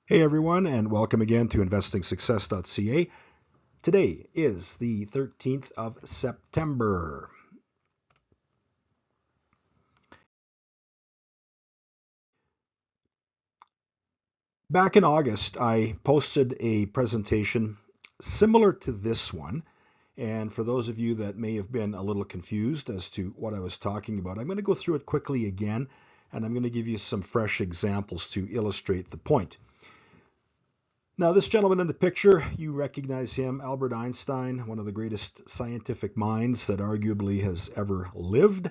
Hey everyone, and welcome again to investingsuccess.ca. Today is the 13th of September. Back in August, I posted a presentation similar to this one. And for those of you that may have been a little confused as to what I was talking about, I'm going to go through it quickly again, and I'm going to give you some fresh examples to illustrate the point. Now, this gentleman in the picture, you recognize him, Albert Einstein, one of the greatest scientific minds that arguably has ever lived.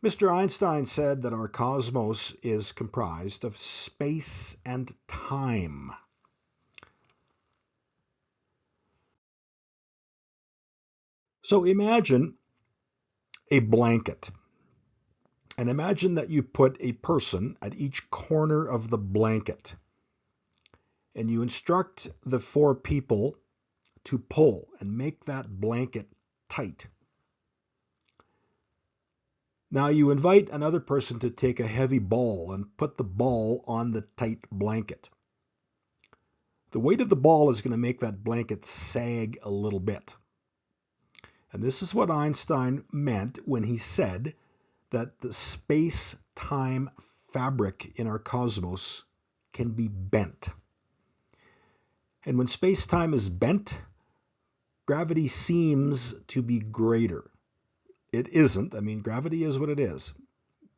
Mr. Einstein said that our cosmos is comprised of space and time. So imagine a blanket, and imagine that you put a person at each corner of the blanket, and you instruct the four people to pull and make that blanket tight. Now you invite another person to take a heavy ball and put the ball on the tight blanket. The weight of the ball is going to make that blanket sag a little bit. And this is what Einstein meant when he said that the space-time fabric in our cosmos can be bent. And when space-time is bent, gravity seems to be greater. It isn't. I mean, gravity is what it is.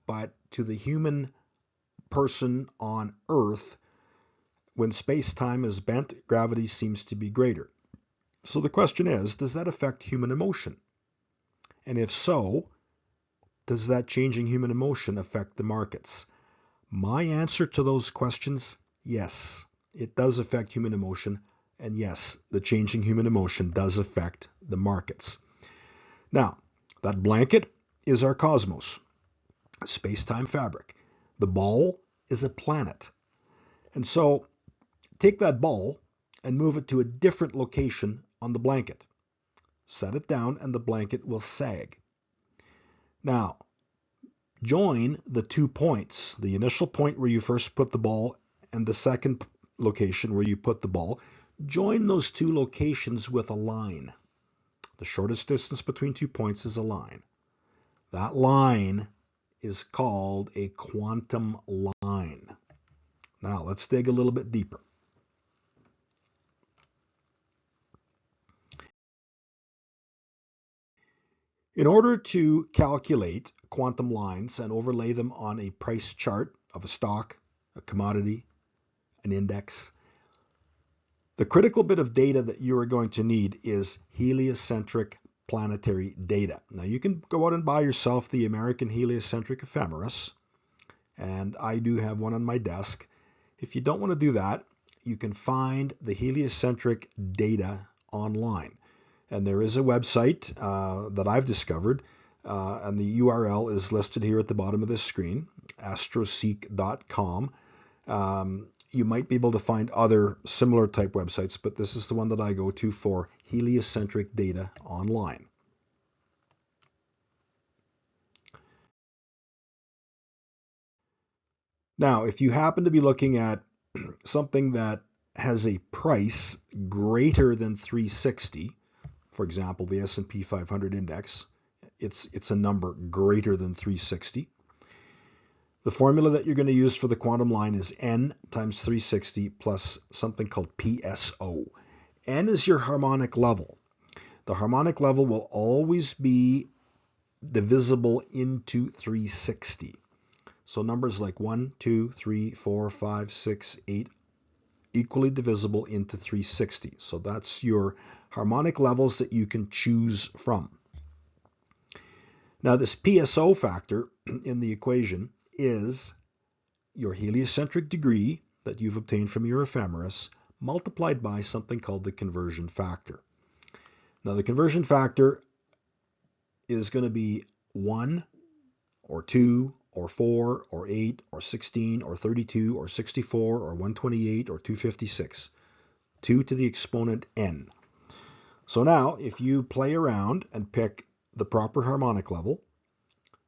But to the human person on Earth, when space-time is bent, gravity seems to be greater. So the question is, does that affect human emotion? And if so, does that changing human emotion affect the markets? My answer to those questions, yes, it does affect human emotion. And yes, the changing human emotion does affect the markets. Now, that blanket is our cosmos, space-time fabric. The ball is a planet. And so take that ball and move it to a different location on the blanket. Set it down and the blanket will sag. Now, join the 2 points, the initial point where you first put the ball and the second location where you put the ball. Join those 2 locations with a line. The shortest distance between 2 points is a line. That line is called a quantum line. Now, let's dig a little bit deeper. In order to calculate quantum lines and overlay them on a price chart of a stock, a commodity, an index, the critical bit of data that you are going to need is heliocentric planetary data. Now you can go out and buy yourself the American heliocentric ephemeris, and I do have one on my desk. If you don't want to do that, you can find the heliocentric data online. And there is a website that I've discovered, and the URL is listed here at the bottom of this screen, astroseek.com. You might be able to find other similar type websites, but this is the one that I go to for heliocentric data online. Now, if you happen to be looking at something that has a price greater than 360, for example, the S&P 500 index, it's a number greater than 360. The formula that you're going to use for the quantum line is n times 360 plus something called PSO. N is your harmonic level. The harmonic level will always be divisible into 360. So numbers like 1, 2, 3, 4, 5, 6, 8 equally divisible into 360. So that's your harmonic levels that you can choose from. Now this PSO factor in the equation is your heliocentric degree that you've obtained from your ephemeris multiplied by something called the conversion factor. Now the conversion factor is going to be 1 or 2 or 4 or 8 or 16 or 32 or 64 or 128 or 256. 2 to the exponent n. So now if you play around and pick the proper harmonic level,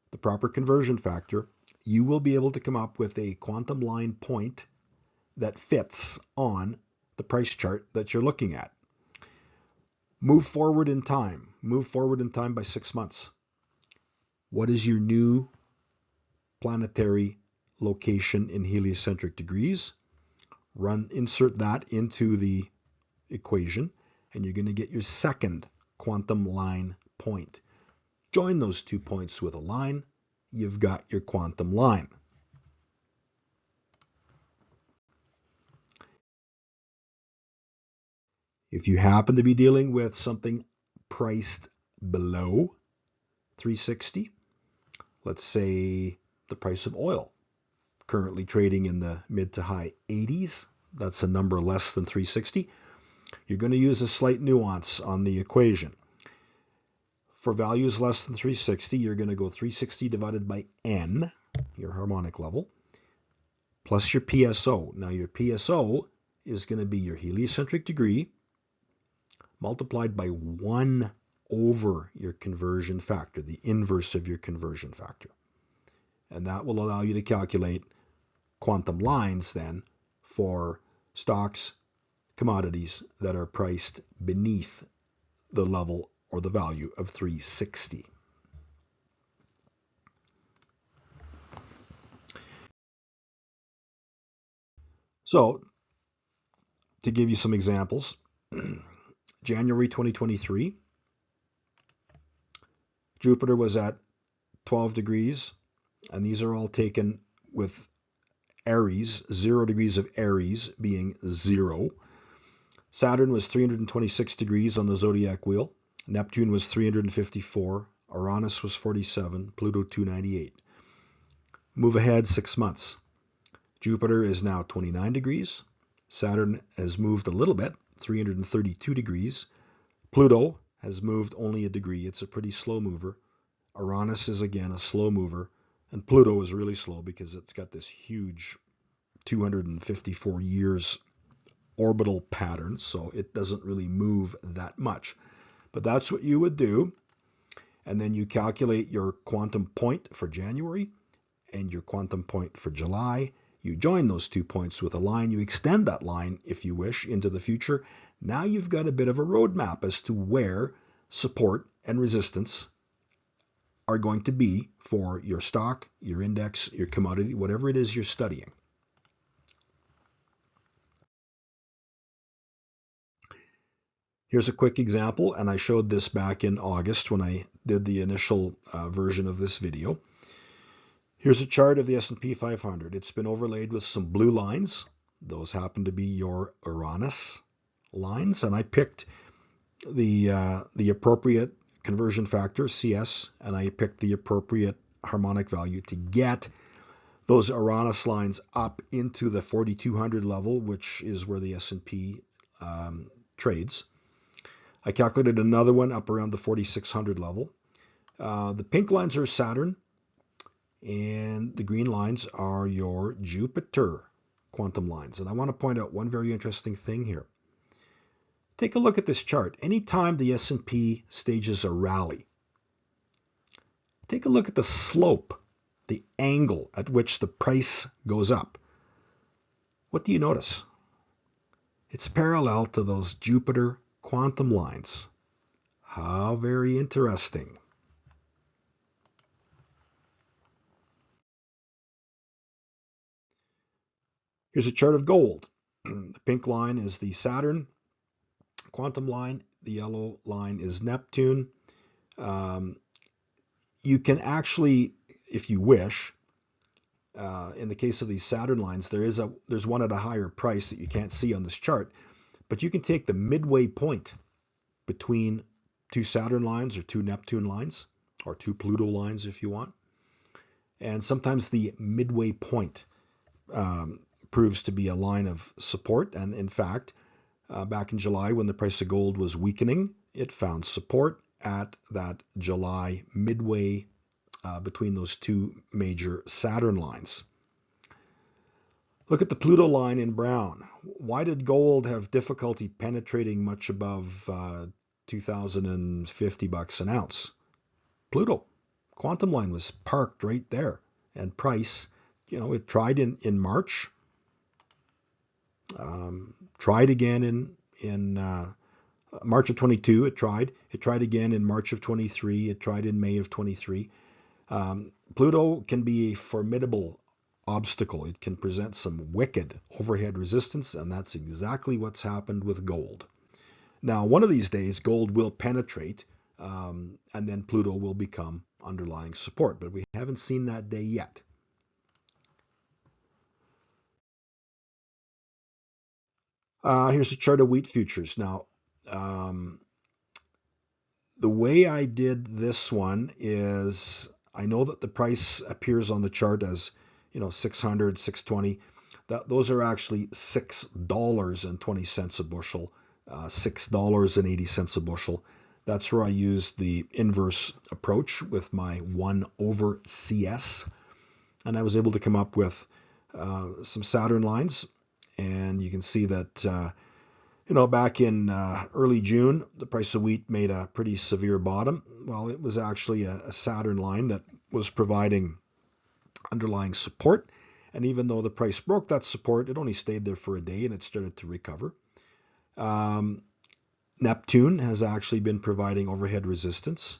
the proper conversion factor, you will be able to come up with a quantum line point that fits on the price chart that you're looking at. Move forward in time. Move forward in time by 6 months. What is your new planetary location in heliocentric degrees? Insert that into the equation, and you're going to get your second quantum line point. Join those 2 points with a line. You've got your quantum line. If you happen to be dealing with something priced below 360, let's say the price of oil, currently trading in the mid to high 80s, that's a number less than 360, you're going to use a slight nuance on the equation. For values less than 360, you're going to go 360 divided by n, your harmonic level, plus your PSO. Now your PSO is going to be your heliocentric degree multiplied by 1 over your conversion factor, the inverse of your conversion factor. And that will allow you to calculate quantum lines then for stocks, commodities that are priced beneath the level or the value of 360. So, to give you some examples, January 2023, Jupiter was at 12 degrees, and these are all taken with Aries, 0 degrees of Aries being 0. Saturn was 326 degrees on the zodiac wheel. Neptune was 354. Uranus was 47. Pluto 298. Move ahead 6 months. Jupiter is now 29 degrees. Saturn has moved a little bit, 332 degrees. Pluto has moved only a degree. It's a pretty slow mover. Uranus is again a slow mover. And Pluto is really slow because it's got this huge 254 years orbital pattern, so it doesn't really move that much. But that's what you would do. And then you calculate your quantum point for January and your quantum point for July. You join those 2 points with a line. You extend that line, if you wish, into the future. Now you've got a bit of a roadmap as to where support and resistance are going to be for your stock, your index, your commodity, whatever it is you're studying. Here's a quick example, and I showed this back in August when I did the initial version of this video. Here's a chart of the S&P 500. It's been overlaid with some blue lines. Those happen to be your Uranus lines, and I picked the appropriate conversion factor, CS, and I picked the appropriate harmonic value to get those Uranus lines up into the 4,200 level, which is where the S&P trades. I calculated another one up around the 4,600 level. The pink lines are Saturn, and the green lines are your Jupiter quantum lines. And I want to point out one very interesting thing here. Take a look at this chart. Anytime the S&P stages a rally, take a look at the slope, the angle at which the price goes up. What do you notice? It's parallel to those Jupiter quantum lines. How very interesting. Here's a chart of gold. The pink line is the Saturn quantum line. The yellow line is Neptune. You can actually, if you wish, in the case of these Saturn lines, there's one at a higher price that you can't see on this chart, but you can take the midway point between 2 Saturn lines or 2 Neptune lines, or 2 Pluto lines if you want. And sometimes the midway point proves to be a line of support. And in fact, back in July when the price of gold was weakening, it found support at that July midway between those 2 major Saturn lines. Look at the Pluto line in brown. Why did gold have difficulty penetrating much above 2,050 bucks an ounce? Pluto quantum line was parked right there, and price, it tried in March, Tried again in March of 22. It tried. It tried again in March of 23. It tried in May of 23. Pluto can be a formidable obstacle. It can present some wicked overhead resistance, and that's exactly what's happened with gold. Now, one of these days, gold will penetrate, and then Pluto will become underlying support, but we haven't seen that day yet. Here's a chart of wheat futures. Now, um, the way I did this one is I know that the price appears on the chart as 600, 620. Those are actually $6.20 a bushel, $6.80 a bushel. That's where I used the inverse approach with my 1 over CS. And I was able to come up with some Saturn lines. And you can see that back in early June, the price of wheat made a pretty severe bottom. Well, it was actually a Saturn line that was providing underlying support. And even though the price broke that support, it only stayed there for a day and it started to recover. Neptune has actually been providing overhead resistance.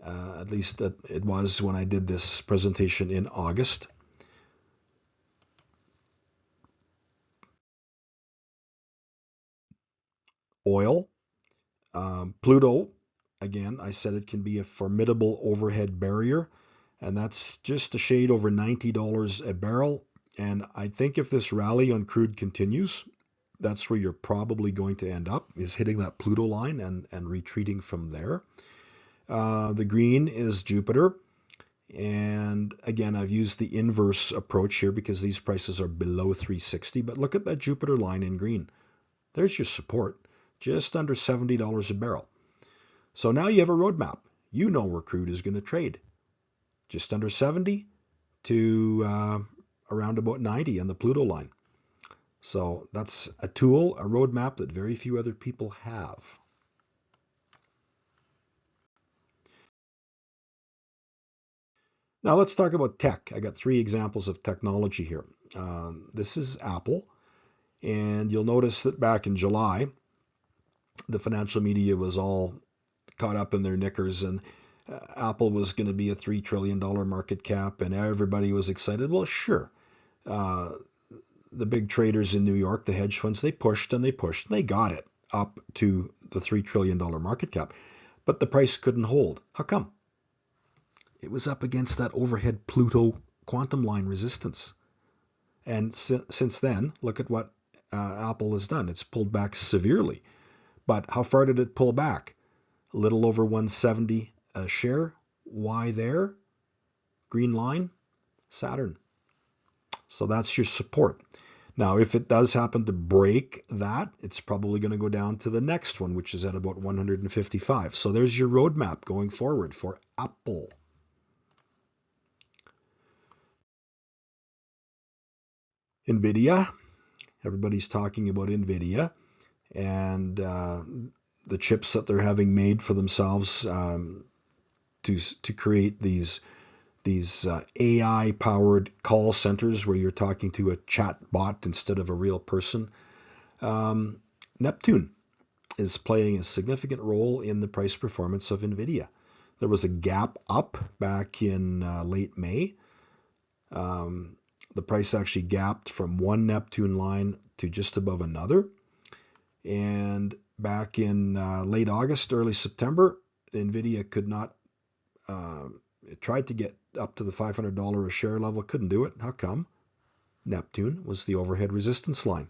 At least it was when I did this presentation in August. Oil. Pluto, again, I said it can be a formidable overhead barrier, and that's just a shade over $90 a barrel. And I think if this rally on crude continues, that's where you're probably going to end up, is hitting that Pluto line and retreating from there. The green is Jupiter. And again, I've used the inverse approach here because these prices are below 360. But look at that Jupiter line in green. There's your support, just under $70 a barrel. So now you have a roadmap. You know where crude is going to trade. Just under 70 to around about 90 on the Pluto line. So that's a tool, a roadmap that very few other people have. Now let's talk about tech. I got 3 examples of technology here. This is Apple. And you'll notice that back in July, the financial media was all caught up in their knickers, and Apple was going to be a $3 trillion market cap, and everybody was excited. Well, sure. The big traders in New York, the hedge funds, they pushed and they pushed, and they got it up to the $3 trillion market cap. But the price couldn't hold. How come? It was up against that overhead Pluto quantum line resistance. And since then, look at what Apple has done. It's pulled back severely. But how far did it pull back? A little over 170 a share. Why there? Green line, Saturn. So that's your support. Now, if it does happen to break that, it's probably going to go down to the next one, which is at about 155. So there's your roadmap going forward for Apple. NVIDIA. Everybody's talking about NVIDIA and the chips that they're having made for themselves to create these AI-powered call centers where you're talking to a chat bot instead of a real person. Neptune is playing a significant role in the price performance of NVIDIA. There was a gap up back in late May. The price actually gapped from one Neptune line to just above another. And back in late August, early September, NVIDIA could not, it tried to get up to the $500 a share level, couldn't do it. How come? Neptune was the overhead resistance line.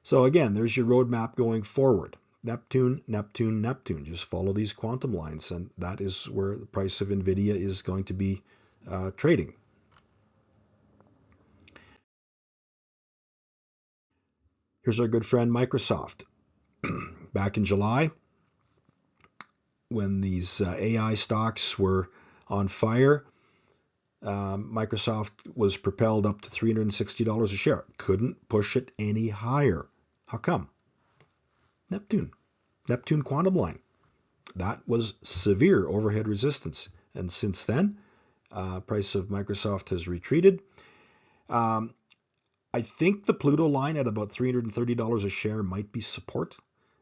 So again, there's your roadmap going forward. Neptune, Neptune, Neptune. Just follow these quantum lines, and that is where the price of NVIDIA is going to be trading. Here's our good friend Microsoft. Back in July, when these AI stocks were on fire, Microsoft was propelled up to $360 a share. Couldn't push it any higher. How come? Neptune quantum line. That was severe overhead resistance. And since then, price of Microsoft has retreated. I think the Pluto line at about $330 a share might be support.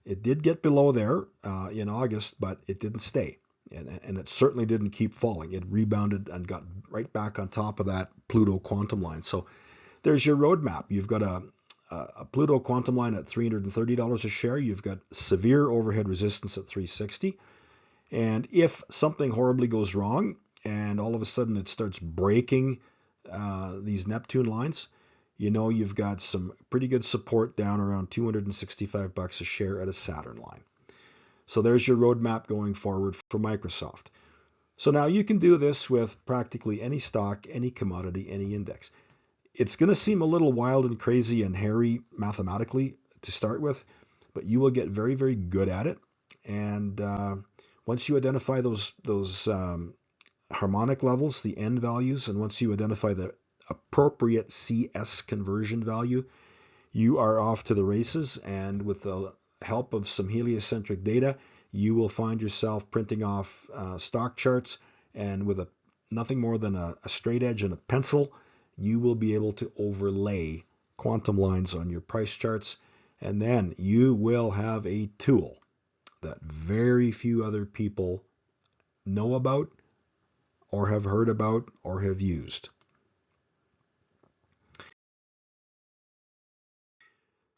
It did get below there in August, but it didn't stay. And it certainly didn't keep falling. It rebounded and got right back on top of that Pluto quantum line. So there's your roadmap. You've got a Pluto quantum line at $330 a share. You've got severe overhead resistance at 360. And if something horribly goes wrong and all of a sudden it starts breaking these Neptune lines, you know you've got some pretty good support down around $265 a share at a Saturn line. So there's your roadmap going forward for Microsoft. So now you can do this with practically any stock, any commodity, any index. It's going to seem a little wild and crazy and hairy mathematically to start with, but you will get very, very good at it. And once you identify those harmonic levels, the N values, and once you identify the appropriate CS conversion value, you are off to the races. And with the help of some heliocentric data, you will find yourself printing off stock charts, and with nothing more than a straight edge and a pencil, you will be able to overlay quantum lines on your price charts, and then you will have a tool that very few other people know about or have heard about or have used.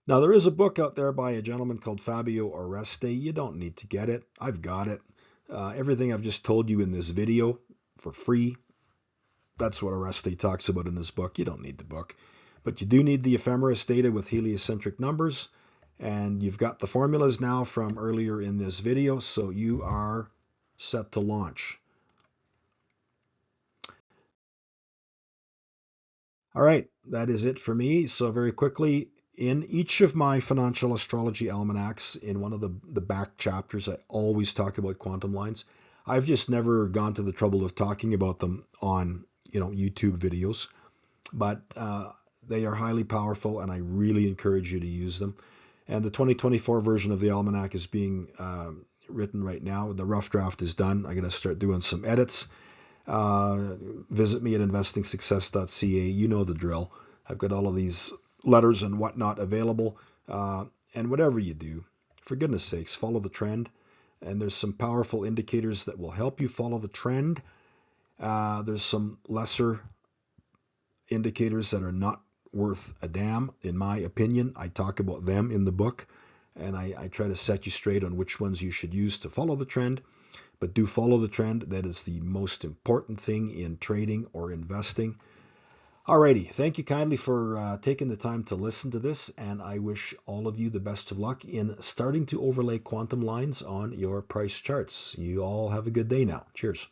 Now, there is a book out there by a gentleman called Fabio Oreste. You don't need to get it. I've got it. Everything I've just told you in this video for free, that's what Oreste talks about in his book. You don't need the book. But you do need the ephemeris data with heliocentric numbers. And you've got the formulas now from earlier in this video, so you are set to launch. All right, that is it for me. So very quickly, in each of my financial astrology almanacs, in one of the back chapters, I always talk about quantum lines. I've just never gone to the trouble of talking about them on YouTube videos, but they are highly powerful, and I really encourage you to use them. And the 2024 version of the almanac is being written right now. The rough draft is done. I got to start doing some edits. Visit me at investingsuccess.ca. You know the drill. I've got all of these letters and whatnot available. And whatever you do, for goodness sakes, follow the trend. And there's some powerful indicators that will help you follow the trend. There's some lesser indicators that are not worth a damn, in my opinion. I talk about them in the book, and I try to set you straight on which ones you should use to follow the trend. But do follow the trend. That is the most important thing in trading or investing. Alrighty, thank you kindly for taking the time to listen to this, and I wish all of you the best of luck in starting to overlay quantum lines on your price charts. You all have a good day now. Cheers.